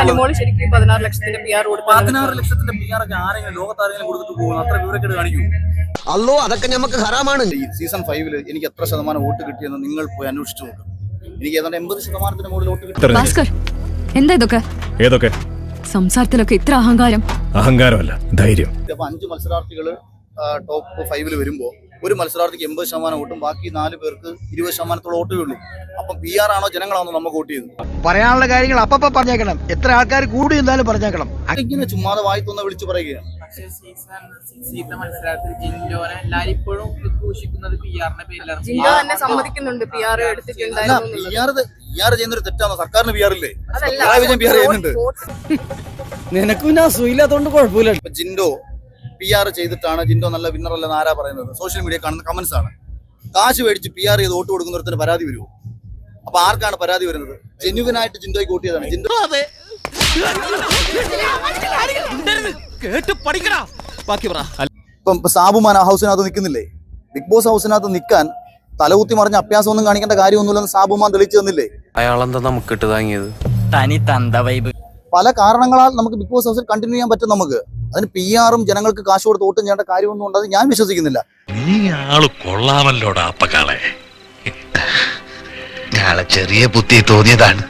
അനുമോള് ശരിക്കും 16 ലക്ഷത്തിന്റെ PR കൊടുത്തു. 16 ലക്ഷത്തിന്റെ PR ഒക്കെ ആരെങ്കിലും ലോകത്താരെങ്കിലും കൊടുത്തിട്ട് പോകുന്നു? അത്ര വിവരക്കേട് കാണിക്കൂ. അല്ലോ അതൊക്കെ നമുക്ക് ഹറാമാണ്. ഈ സീസൺ 5 എനിക്ക് എത്ര ശതമാനം വോട്ട് കിട്ടിയെന്ന് നിങ്ങൾ പോയി അന്വേഷിച്ചു നോക്കും. എനിക്ക് ഏതാണ്ട് 80% മുകളിൽ വോട്ട് കിട്ടി. ഭാസ്കർ, എന്താ ഇതൊക്കെ? ഏതൊക്കെ സംസാരത്തിലൊക്കെ ഇത്ര അഹങ്കാരം? അഹങ്കാരമല്ല, ധൈര്യം. അപ്പൊ 5 മത്സരാർത്ഥികൾ ടോപ്പ് 5 വരുമ്പോ ഒരു മത്സരാർത്ഥിക്ക് 80% വോട്ടും ബാക്കി 4 പേർക്ക് 20% വോട്ടേ ഉള്ളൂ. അപ്പൊ PR ആണോ ജനങ്ങളാണോ നമുക്ക് വോട്ട് ചെയ്തത്? പറയാനുള്ള കാര്യങ്ങൾ അപ്പപ്പ പറഞ്ഞേക്കണം. എത്ര ആൾക്കാർ കൂടി എന്നാലും പറഞ്ഞേക്കണം. ഇങ്ങനെ ചുമ്മാതെ വായിത്തൊന്ന് വിളിച്ചു പറയുകയാണ്. ജിൻഡോ തന്നെ സമ്മതിക്കുന്നുണ്ട് PR എടുത്തിട്ടുണ്ടായിരുന്നു. PR ചെയ്യുന്നൊരു തെറ്റാണോ? സർക്കാരിന് PR ഇല്ലേ? PR ചെയ്യുന്നുണ്ട്. നിനക്കും ഞാൻ സുഖമില്ലാത്തോണ്ട് കുഴപ്പമില്ല. ജിൻഡോ PR ചെയ്തിട്ടാണ് ജിൻഡോ നല്ല വിന്നർ അല്ലെന്ന് ആരാ പറയുന്നത്? സോഷ്യൽ മീഡിയ കാണുന്ന കമന്റ്സ് ആണ്. കാശ് മേടിച്ച് PR ചെയ്ത് വോട്ട് കൊടുക്കുന്നവർക്ക് പരാതി വരുമോ? അപ്പൊ ആർക്കാണ് പരാതി വരുന്നത്? ജെന്യുവിനായിട്ട് ജിൻഡോയ്ക്ക് വോട്ട് ചെയ്താണ്. ജിൻഡോ ഇപ്പം സാബുമാൻ ആ ഹൗസിനകത്ത് നിൽക്കുന്നില്ലേ? ബിഗ് ബോസ് ഹൗസിനകത്ത് നിൽക്കാൻ തലകുത്തി മറിഞ്ഞ അഭ്യാസം ഒന്നും കാണിക്കേണ്ട കാര്യമൊന്നുമില്ലെന്ന് സാബുമാൻ തെളിയിച്ചു തന്നില്ലേ? അയാളെന്താ നമുക്ക് ഇട്ട് താങ്ങിയത്? തനി തന്ത വൈബ്. പല കാരണങ്ങളാൽ നമുക്ക് ബിഗ് ബോസ് ഹൗസിൽ കണ്ടിന്യൂ ചെയ്യാൻ പറ്റും. നമുക്ക് അതിന് PR-ഉം ജനങ്ങൾക്ക് കാശ് കൊടുത്ത് വോട്ടും ചെയ്യേണ്ട കാര്യമൊന്നും ഉണ്ടെന്ന് ഞാൻ വിശ്വസിക്കുന്നില്ല. നീ ആള് കൊള്ളാമല്ലോടാ അപ്പക്കാളെ. ഞാളെ ചെറിയ ബുദ്ധി തോന്നിയതാണ്.